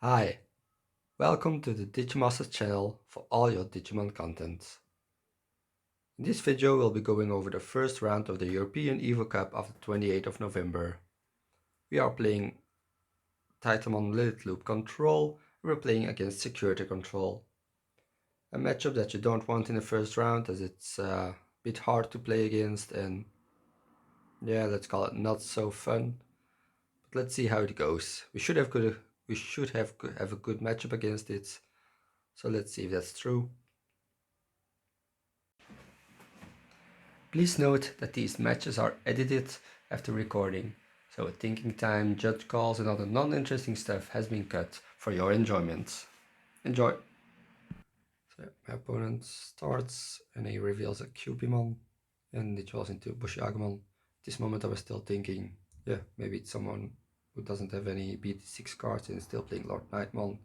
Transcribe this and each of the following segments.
Hi, welcome to the Digimaster channel for all your Digimon content. In this video we'll be going over the first round of the European Evo Cup of the 28th of November. We are playing TitaLilithLoop Control and we're playing against Security Control. A matchup that you don't want in the first round as it's a bit hard to play against and yeah, let's call it not so fun. But let's see how it goes. We should have have a good matchup against it. So let's see if that's true. Please note that these matches are edited after recording, so thinking time, judge calls and other non-interesting stuff has been cut for your enjoyment. Enjoy! So my opponent starts and he reveals a Cupimon and it draws into Bushiagamon. At this moment I was still thinking, yeah, maybe it's someone who doesn't have any BT6 cards and is still playing Lord Nightmon.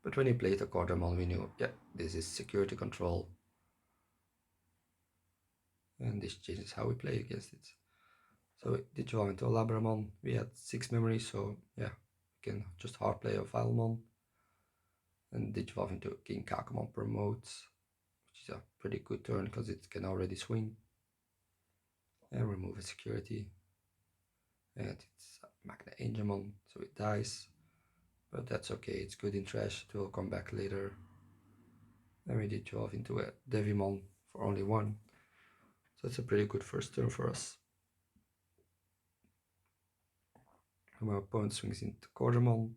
But when he played a Quartermon we knew, yeah, this is Security Control. And this changes how we play against it. So it did draw into a Labramon. We had 6 memory, so yeah, we can just hard play a Vilemon. And did evolve into King Kakamon promotes, which is a pretty good turn because it can already swing. And remove a security. And it's Magna Angemon, so it dies. But that's okay, it's good in trash, it will come back later. And we did evolve into a Devimon for only 1. So it's a pretty good first turn for us. And my opponent swings into Quartermon,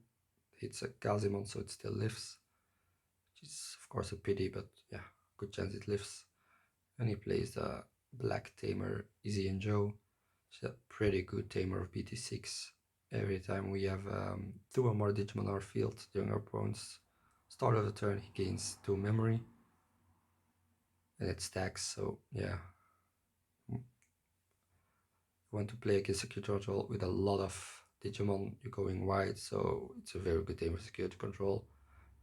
hits a Gazimon so it still lives. Which is of course a pity, but yeah, good chance it lives. And he plays the Black Tamer Izzy and Joe. It's a pretty good tamer of BT6. Every time we have 2 or more Digimon on our field during our opponent's start of the turn, he gains 2 memory. And it stacks, so yeah. You want to play against Security Control with a lot of Digimon, you're going wide, so it's a very good tamer Security Control.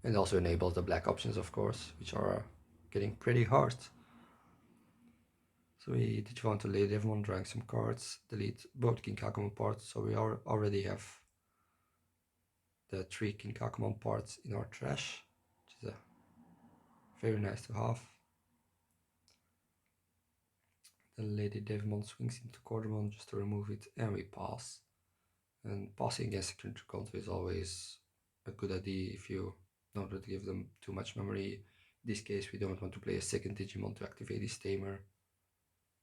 And also enables the black options, of course, which are getting pretty hard. So we did want to lay everyone, drawing some cards, delete both King Kakamon parts, so we already have the 3 King Kakamon parts in our trash, which is very nice to have. Then Lady Devimon swings into Quartermon just to remove it, and we pass. And passing against Security Control is always a good idea if you don't want to give them too much memory. In this case, we don't want to play a second Digimon to activate this tamer.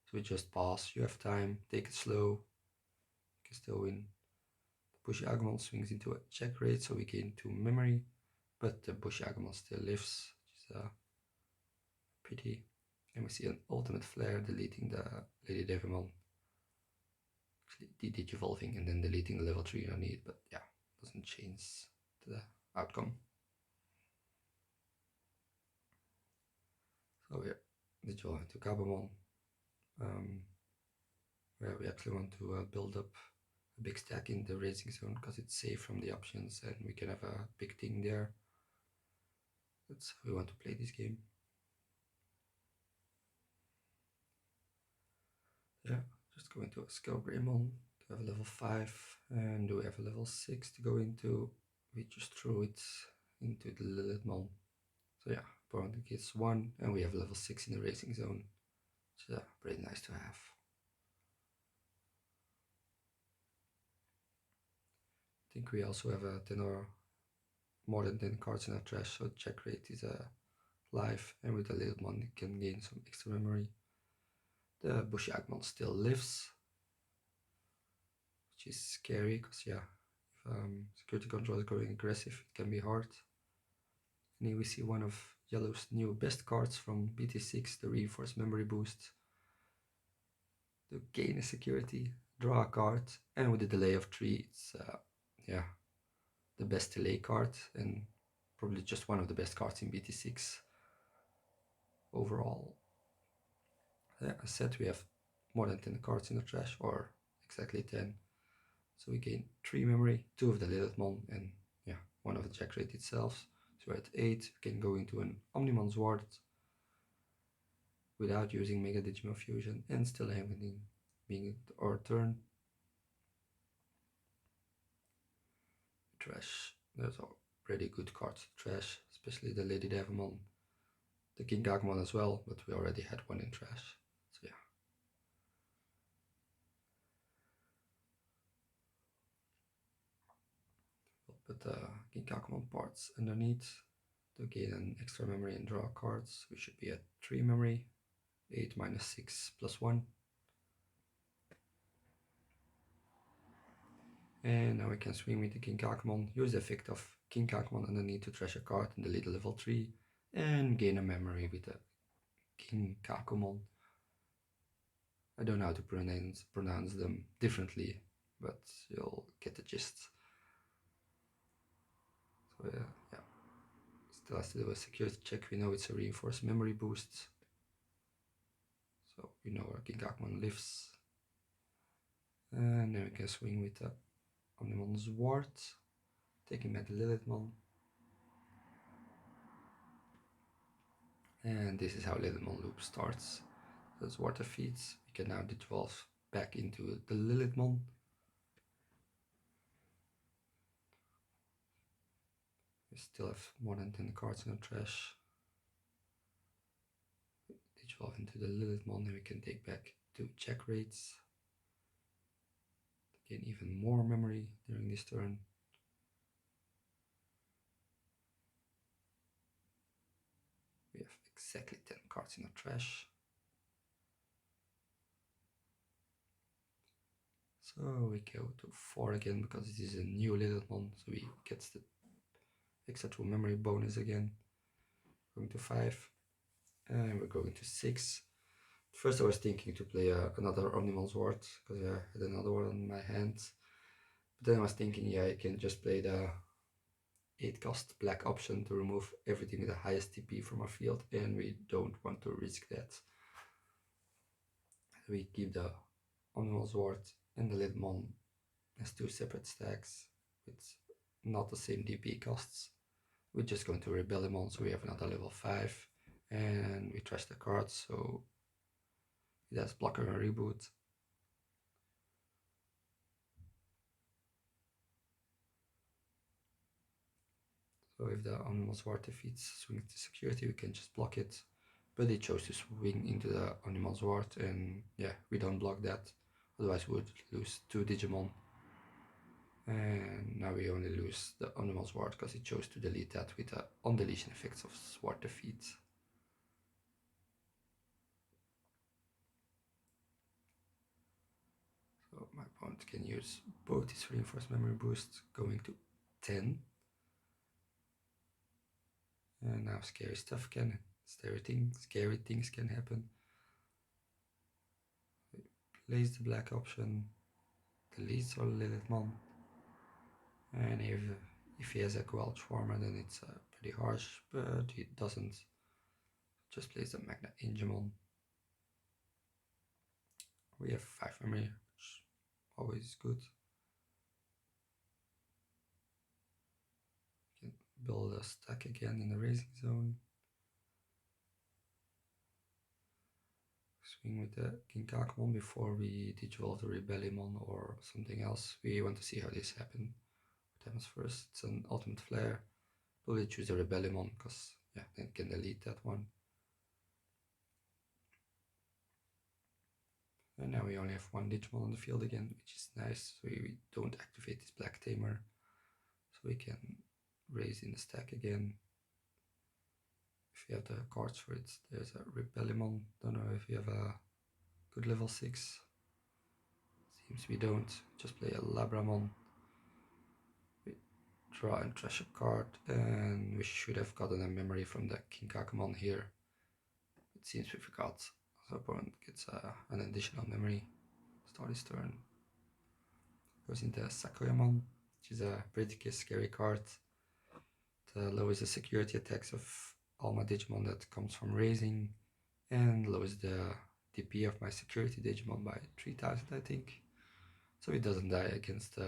So we just pass, you have time, take it slow, you can still win. The Bushiagamon swings into a check rate, so we gain 2 memory, but the Bushiagamon still lives, which is a pity. And we see an ultimate flare deleting the Lady Devimon. Actually, digivolving and then deleting the level 3 on it, but yeah, doesn't change the outcome. So yeah, digivolve into Gabumon. Where we actually want to build up a big stack in the racing zone because it's safe from the options and we can have a big thing there. That's how we want to play this game. Yeah, just go into a Skill Greymon to have a level 5, and do we have a level 6 to go into? We just threw it into the Lilithmon. So yeah, opponent gets 1, and we have level 6 in the racing zone. So pretty nice to have. I think we also have a 10 or more than 10 cards in our trash, so check rate is live, and with the Lilithmon you can gain some extra memory. The Bushiagmon still lives, which is scary, because yeah, if Security Control is going aggressive, it can be hard. And here we see one of Yellow's new best cards from BT6, the Reinforced Memory Boost. To gain a security, draw a card, and with a delay of 3, it's yeah, the best delay card, and probably just one of the best cards in BT6 overall. Yeah, as said, we have more than 10 cards in the trash, or exactly 10. So we gain 3 memory, 2 of the Lilithmon, and yeah, 1 of the Jack rate itself. So we're at 8, we can go into an Omnimon's Ward without using Mega Digimon Fusion and still having being our turn. Trash, that's all pretty good cards to trash, especially the Lady Devimon, the King Gagmon as well, but we already had one in trash, so yeah. We'll put the King Gagmon parts underneath to gain an extra memory and draw cards. We should be at 3 memory, 8 minus 6 plus 1. And now we can swing with the King Gagmon, use the effect of King Gagmon underneath to trash a card and delete a level 3, and gain a memory with the King Kakumon. I don't know how to pronounce them differently, but you'll get the gist. So yeah, still has to do a security check. We know it's a reinforced memory boost, so we know where King Gagmon lives. And then we can swing with the Omnimon's Ward, taking back the Lilithmon. And this is how TitaLilithLoop starts. That's water feeds. We can now devolve back into the Lilithmon. We still have more than 10 cards in the trash. Devolve into the Lilithmon and we can take back 2 check rates. Gain even more memory during this turn. We have exactly 10 cards in the trash. So we go to 4 again because it is a new Lilithmon, so we get the extra 2 memory bonus again. Going to 5, and we're going to 6. First I was thinking to play another Omnimon's Ward, because I had another one in my hands. But then I was thinking, yeah, I can just play the 8 cost black option to remove everything with the highest TP from our field, and we don't want to risk that. We keep the Omnimon's Ward and the Lilithmon as 2 separate stacks with not the same DP costs. We're just going to Rebellion, so we have another level 5, and we trash the cards, so it has blocker and reboot. So if the Omnimon's Ward defeats swing to security, we can just block it. But it chose to swing into the Omnimon's Ward, and yeah, we don't block that. Otherwise we would lose 2 Digimon. And now we only lose the Omnimon's Ward because it chose to delete that with the on-deletion effects of Sword Defeat. So my opponent can use both his reinforced memory boost, going to 10. And now scary things can happen. Plays the black option, deletes all Lilithmon, and if he has a Quelch Warmer, then it's pretty harsh, but he doesn't. Just plays the Magna Ingemon. We have 5 memory, which is always good. We can build a stack again in the Raising Zone. Swing with the King Kakumon before we devolve the Rebellion or something else. We want to see how this happens. What happens first? It's an Ultimate Flare. Probably choose the Rebellion because yeah, then can delete that one. And now we only have 1 Digimon on the field again, which is nice. So we don't activate this Black Tamer. So we can raise in the stack again. If you have the cards for it, there's a Rebellion. Don't know if you have a good level 6. Seems we don't. Just play a Labramon. We draw and trash a card, and we should have gotten a memory from the King Kakumon here. It seems we forgot. So opponent gets an additional memory. Start his turn. Goes into Sakoyamon, which is a pretty scary card. It lowers the security attacks of all my Digimon that comes from raising, and lowers the DP of my security Digimon by 3000, I think. So it doesn't die against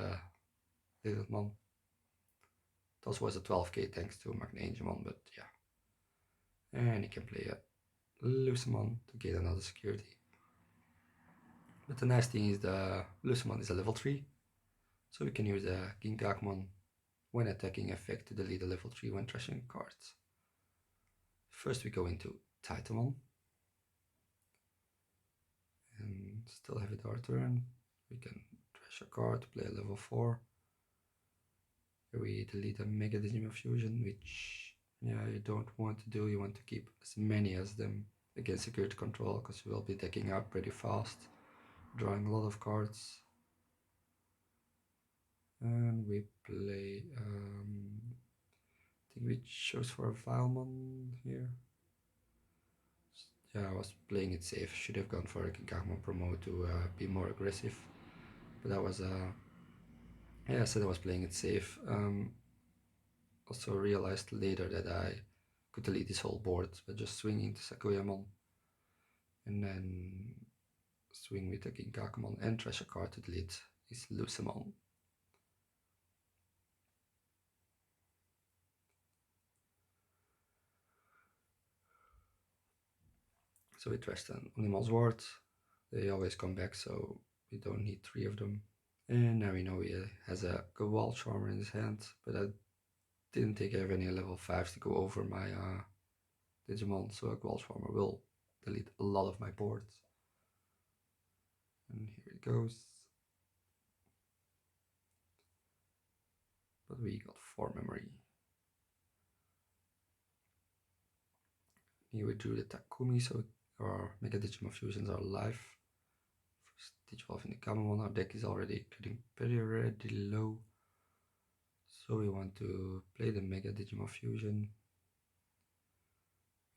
Lilithmon. It also was a 12k thanks to Magna Angemon, but yeah. And he can play a Lucemon to get another security. But the nice thing is the Lucemon is a level 3, so we can use a King Gagmon when attacking effect to delete a level 3 when trashing cards. First we go into TitaLilithLoop and still have it our turn. We can trash a card, play a level 4. Here we delete a Mega Digimon Fusion, which you don't want to do. You want to keep as many as them against security control, because you will be decking out pretty fast, drawing a lot of cards. And we play, I think we chose for a Vilemon here. Yeah, I was playing it safe. Should have gone for a Kinkagumon promo to be more aggressive. But that was, yeah, I said I was playing it safe. Also realized later that I could delete this whole board by just swinging to Sakuyamon. And then swing with the Kinkagumon and trash a card to delete his Lucemon. So we trashed an Unimon's Ward. They always come back, so we don't need 3 of them. And now we know he has a Gawal Charmer in his hand, but I didn't think I have any level 5s to go over my Digimon, so a Gawal Charmer will delete a lot of my boards. And here it goes. But we got 4 memory. Here we drew the Takumi, so our Mega Digimon fusions are alive. First Digivolve in the Gamamon, our deck is already getting pretty low. So we want to play the Mega Digimon fusion.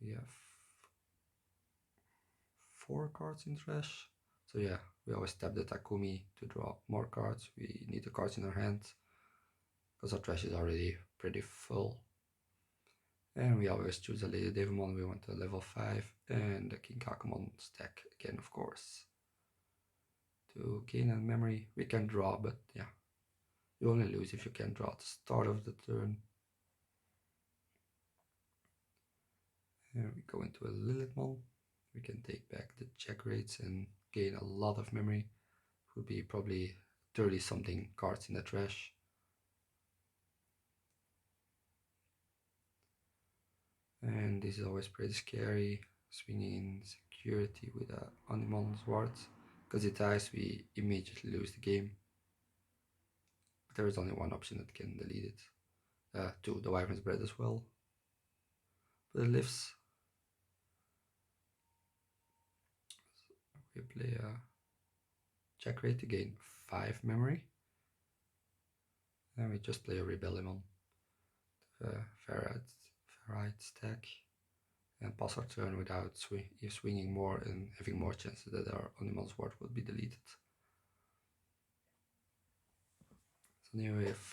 We have 4 cards in trash. So yeah, we always tap the Takumi to draw more cards. We need the cards in our hand, because our trash is already pretty full. And we always choose a Lady Devimon. We want a level 5 and a Kinkagumon stack again, of course. To gain a memory, we can draw, but yeah, you only lose if you can draw at the start of the turn. And we go into a Lilithmon. We can take back the check rates and gain a lot of memory. It would be probably 30 something cards in the trash. And this is always pretty scary, swinging in security with a Animon's Ward, because it dies we immediately lose the game. But there is only one option that can delete it. 2, the Wyvern's Bread as well. But it lives. We play a check rate to gain 5 memory. And we just play a Rebellion, Ferrite stack, and pass our turn without swinging more and having more chances that our Animon's Ward will be deleted. So now we have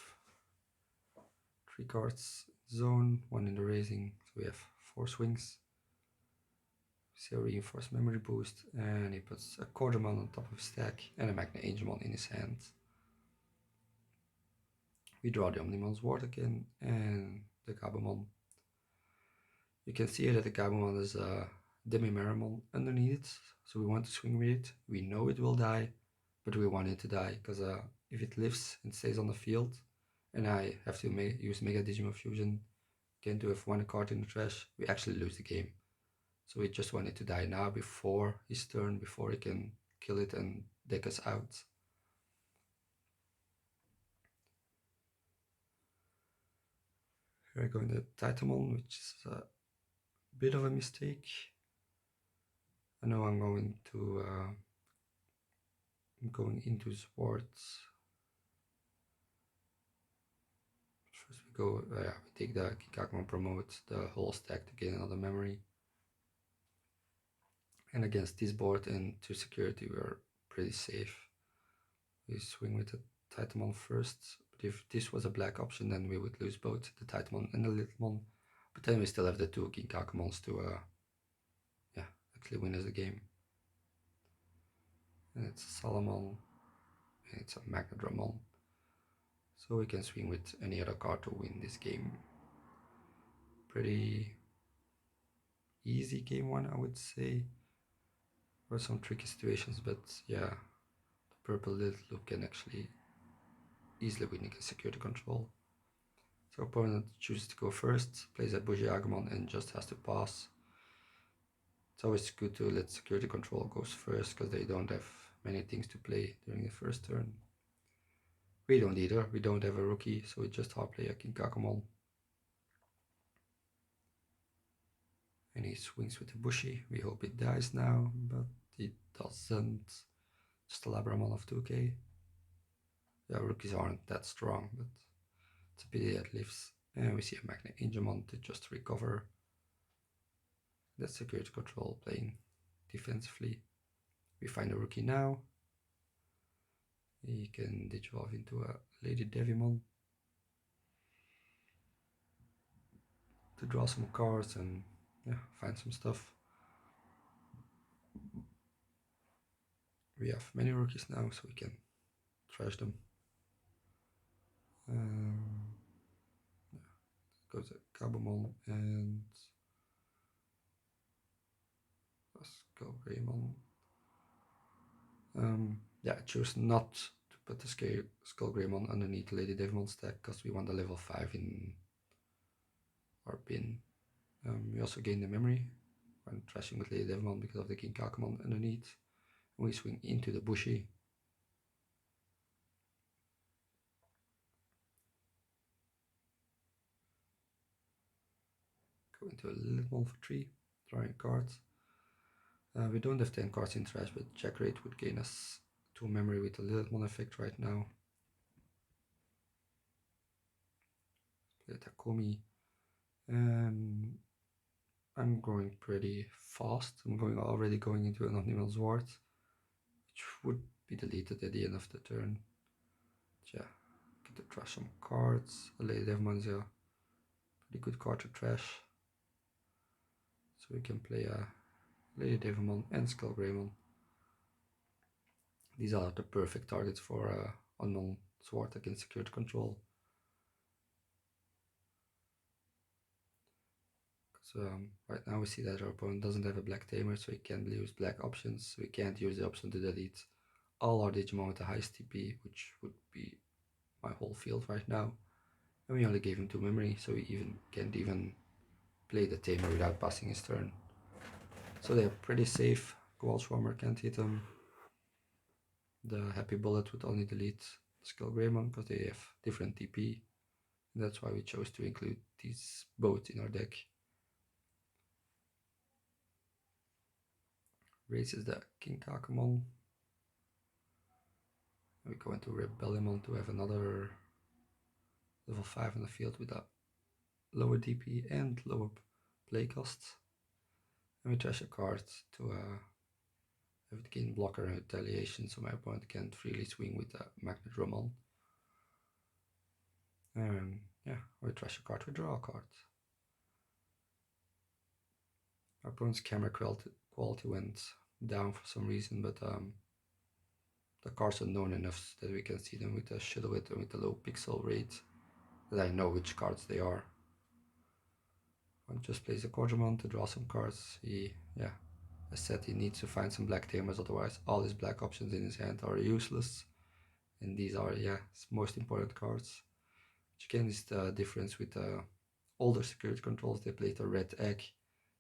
3 cards zone, 1 in the raising, so we have 4 swings. We see a reinforced memory boost, and he puts a Quartermon on top of his stack and a Magna Angemon in his hand. We draw the Omnimon's Ward again and the Gabumon. You can see that the Gabumon is a Demi-Meramon underneath it, so we want to swing with it. We know it will die, but we want it to die, because if it lives and stays on the field, and I have to use Mega Digimon Fusion again to have 1 card in the trash, we actually lose the game. So we just want it to die now before his turn, before he can kill it and deck us out. Here I go in the Titamon, which is a bit of a mistake. I know I'm going into sports. First we go, we take the Kinkagumon promote the whole stack to gain another memory. And against this board and 2 security, we're pretty safe. We swing with the Titamon first, but if this was a black option, then we would lose both the Titamon and the Lilithmon. But then we still have the 2 Kinkagumons to actually win us the game. And it's a Salamon, and it's a Magnadramon. So we can swing with any other card to win this game. Pretty easy game 1, I would say. There were some tricky situations, but yeah, the purple LilithLoop can actually easily win against security control. So opponent chooses to go first, plays a Bougie Agumon and just has to pass. It's always good to let security control goes first because they don't have many things to play during the first turn. We don't either, we don't have a rookie, so we just hard play a King Agumon. And he swings with the Bushy. We hope it dies now, but it doesn't. Just a Labramon of 2k. Yeah, rookies aren't that strong, but it's a pity that lives. And we see a Magna Angemon to just recover. That's security control playing defensively. We find a rookie now. He can Digivolve into a Lady Devimon to draw some cards and yeah, find some stuff. We have many rookies now, so we can trash them. Yeah, goes a Gabumon and a Skullgreymon. Yeah, I chose not to put the Skullgreymon underneath Lady Devimon's deck because we want a level 5 in our bin. We also gain the memory when trashing with Lady Devimon because of the King Kakamon underneath. And we swing into the Bushy. Go into a Lilithmon for 3, drawing cards. We don't have 10 cards in trash, but check rate would gain us 2 memory with the Lilithmon effect right now. Play Takomi. I'm going pretty fast. I'm already going into an Omnimal Zwart, which would be deleted at the end of the turn. But yeah, get to trash some cards. A Lady Devimon is a pretty good card to trash. So we can play a Lady Devimon and Skullgreymon. These are the perfect targets for unknown Zwart against security control. So right now we see that our opponent doesn't have a black tamer, so he can't use black options. So we can't use the option to delete all our Digimon with the highest TP, which would be my whole field right now. And we only gave him 2 memory, so he can't even play the tamer without passing his turn. So they're pretty safe. Goal Swarmer can't hit them. The Happy Bullet would only delete Skullgreymon because they have different TP. And that's why we chose to include these both in our deck. Raises the King Kakamon. We go into Rebellion to have another level 5 on the field with a lower DP and lower play costs. And we trash a card to have it gain blocker and retaliation, so my opponent can't freely swing with a Magnedramon. And yeah, we trash a card, we draw a card. Our opponent's camera quality went down for some reason, but the cards are known enough that we can see them with a silhouette and with a low pixel rate that I know which cards they are. One just plays a Quadramon to draw some cards. As said, he needs to find some black tamers, otherwise all his black options in his hand are useless. And these are, his most important cards. Which again is the difference with older security controls. They played a red egg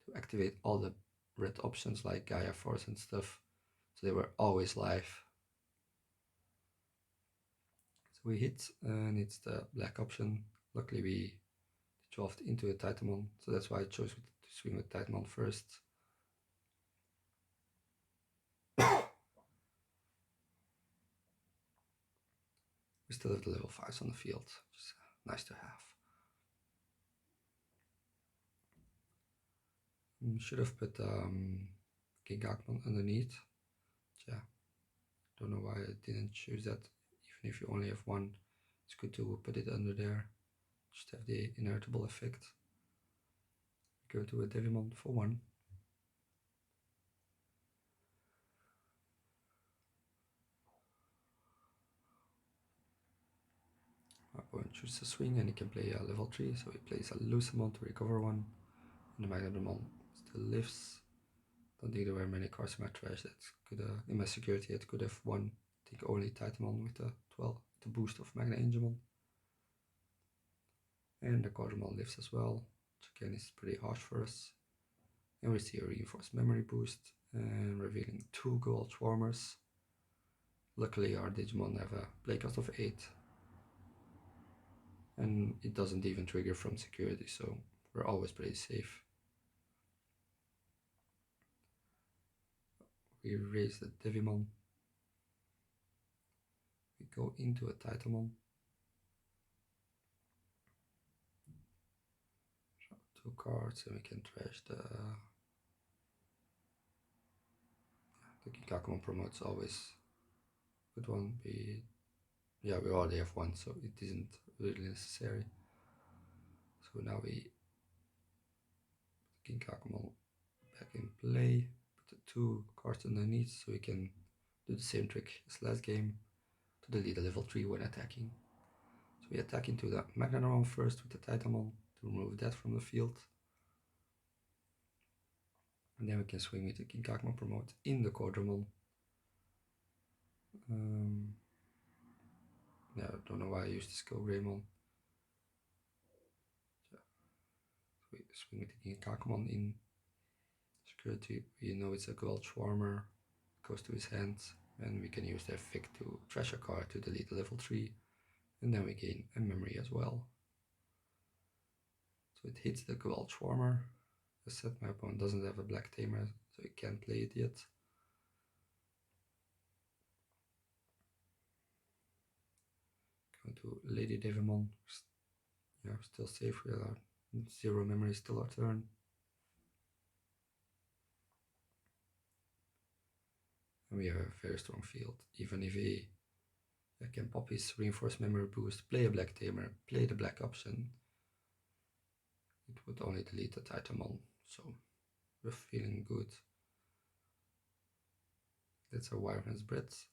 to activate all the red options like Gaia Force and stuff. So they were always live. So we hit, and it's the black option. Luckily we Digivolved into a Titamon, so that's why I chose to swing with Titamon first. We still have the level 5s on the field, which is nice to have. Should have put King Agumon underneath. Yeah, don't know why I didn't choose that. Even if you only have one, it's good to put it under there. Just have the inertable effect. Go to a Devimon for 1. My opponent chooses a swing and he can play a level 3, so he plays a Lucemon to recover 1. And the Magnedramon still lives. Don't think there were many cards in my trash that could, in my security, it could have won. I think only Titamon with the 12, the boost of Magna Angemon. And the Cardamom lifts as well, which again is pretty harsh for us. And we see a reinforced memory boost and revealing 2 gold swarmers. Luckily our Digimon have a play cost of 8. And it doesn't even trigger from security, so we're always pretty safe. We raise the Devimon. We go into a TitaLilithLoop. Draw 2 cards and we can trash the Gikakumon promotes always good one. We already have one, so it isn't really necessary. So now we put Gikakumon back in play, put the 2 cards underneath so we can do the same trick as last game to delete a level 3 when attacking. So we attack into the Magnanamon first with the Titamon to remove that from the field. And then we can swing with the Gikakumon promote in the Cordramon. Yeah, I don't know why I used the Skill Greymon. So we swing with the Gikakumon in security. We know it's a gold swarmer, goes to his hands, and we can use the effect to trash a card to delete the level 3, and then we gain a memory as well. So it hits the gold swarmer. As said, my opponent doesn't have a black tamer, so he can't play it yet. Going to Lady Devimon. Yeah, still safe. We are 0 memory, still our turn. And we have a very strong field. Even if he can pop his reinforced memory boost, play a black tamer, play the black option, it would only delete the Titamon. So we're feeling good. That's a Wireman's Breath.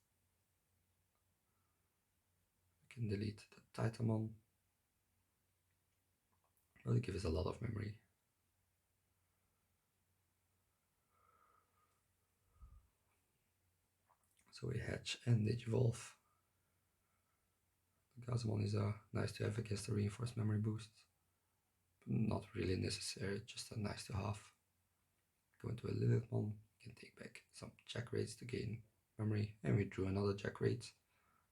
We can delete the Titamon. Well, it gives us a lot of memory. So we hatch and digivolve. The Gazmon is nice to have against the reinforced memory boost, but not really necessary, just a nice to have. Go into a Lilithmon, can take back some jack rates to gain memory, and we drew another jack rate,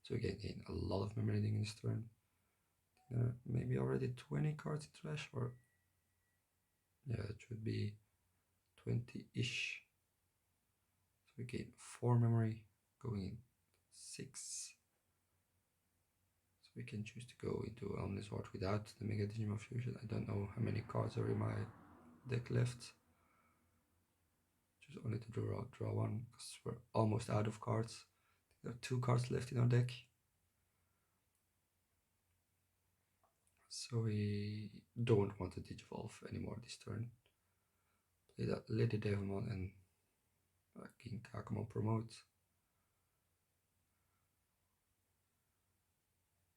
so we can gain a lot of memory in this turn. Maybe already 20 cards in trash, or yeah, it should be 20-ish. So we gain 4 memory, going in 6. So we can choose to go into Omnisword without the Mega Digimon Fusion. I don't know how many cards are in my deck left. Choose only to draw 1, because we're almost out of cards. There are 2 cards left in our deck. So we don't want to digivolve anymore this turn. Play that Lady Devimon and King Kakumon promote.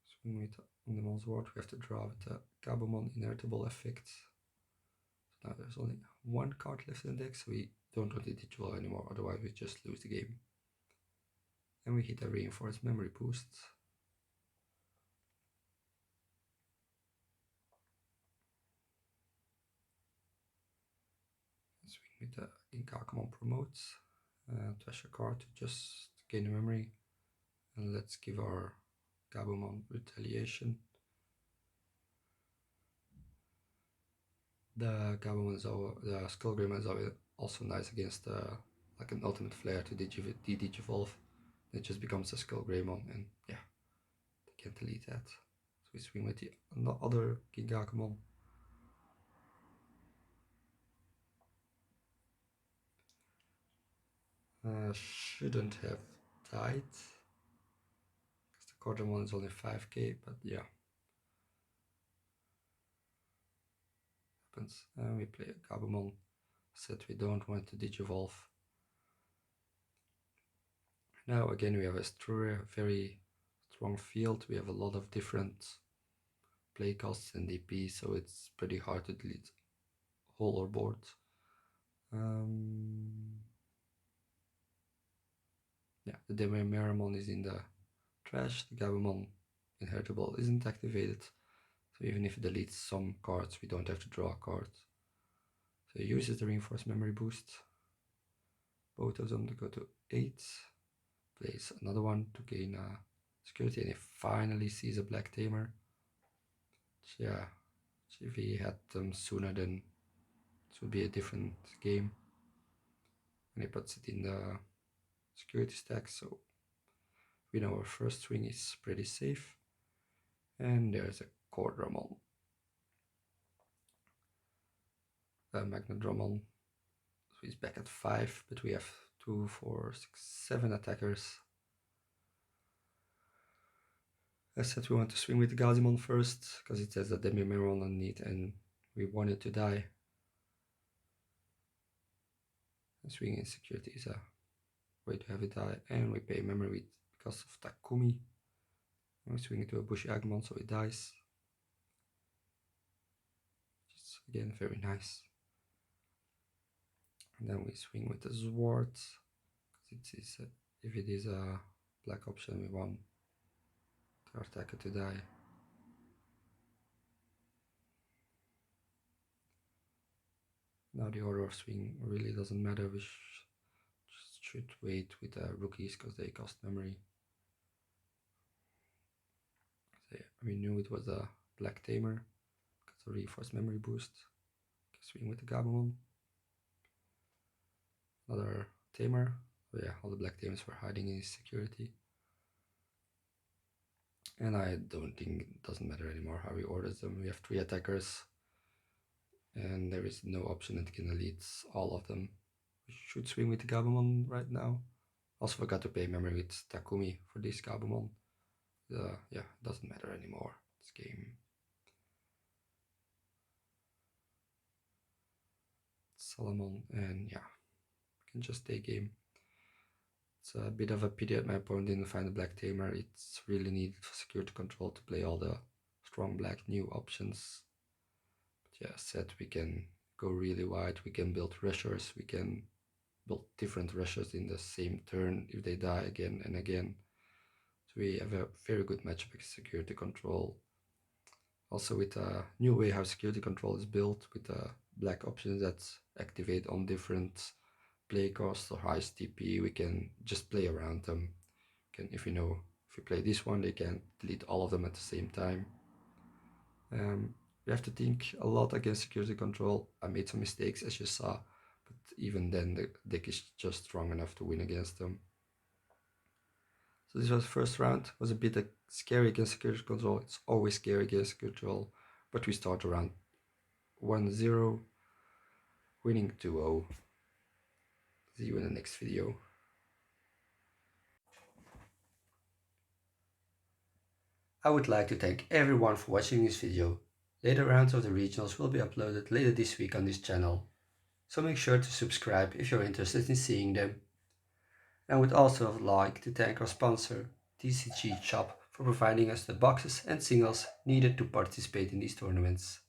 Swing with on the Monsword, we have to draw with the Gabumon inheritable effect. So now there's only 1 card left in the deck, so we don't want to digivolve anymore, otherwise we just lose the game. And we hit a reinforced memory boost. Swing with the Ginkakumon promotes, trash a card to just gain a memory, and let's give our Gabumon retaliation. The Gabumon is the Skull Greymon is also nice against like an ultimate flare to de-digivolve. It just becomes a Skull Greymon, and yeah, they can't delete that. So we swing with the other Ginkakumon. Shouldn't have died, because the Cordamon is only 5k, but yeah. Happens. And we play a Gabumon, said we don't want to digivolve. Now again we have a very strong field, we have a lot of different play costs and DP, so it's pretty hard to delete whole or board. Yeah, the Demeramon is in the trash, the Gabumon inheritable isn't activated, so So even if it deletes some cards, we don't have to draw a card. So it uses the reinforced memory boost. Both of them to go to 8. Plays another one to gain security, and he finally sees a black tamer. Yeah, if he had them sooner, then it would be a different game. And he puts it in the security stack, so we know our first swing is pretty safe. And there's a core Drummond. Magna Drummond. So he's back at 5, but we have 2, 4, 6, 7 attackers. As said, we want to swing with the Gazimon first, because it says a Demi-Meron underneath, and we want it to die. And swinging in security is a way to have it die, and we pay memory with because of Takumi. And we swing into a Bushy Agumon, so it dies. Which is again very nice. And then we swing with the Sword, because if it is a black option, we want the attacker to die. Now the order of swing really doesn't matter, we just should wait with the rookies because they cost memory. So yeah, we knew it was a black tamer because of reinforced memory boost. Swing with the Gabumon. Another tamer. Oh yeah, all the black tamers were hiding in his security. And I don't think it doesn't matter anymore how he orders them. We have 3 attackers, and there is no option that can elite all of them. We should swing with the Gabumon right now. Also forgot to pay memory with Takumi for this Gabumon. Yeah, it doesn't matter anymore, this game. Solomon, and yeah, we can just take game. It's a bit of a pity that my opponent didn't find a black tamer. It's really needed for security control to play all the strong black new options. But yeah, said we can go really wide, we can build rushers, we can build different rushers in the same turn if they die again and again. So we have a very good matchup against security control. Also with a new way how security control is built, with the black options that activate on different play costs or highest TP, we can just play around them. If we play this one, they can delete all of them at the same time. We have to think a lot against security control. I made some mistakes, as you saw, but even then the deck is just strong enough to win against them. So this was the first round. It was a bit scary against security control. It's always scary against security control, but we start around 1-0, winning 2-0. See you in the next video. I would like to thank everyone for watching this video. Later rounds of the regionals will be uploaded later this week on this channel, so make sure to subscribe if you're interested in seeing them. And I would also like to thank our sponsor, TCG Shop, for providing us the boxes and singles needed to participate in these tournaments.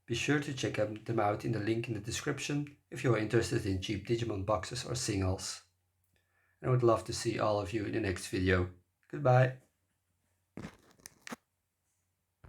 Be sure to check them out in the link in the description if you are interested in cheap Digimon boxes or singles. And I would love to see all of you in the next video. Goodbye!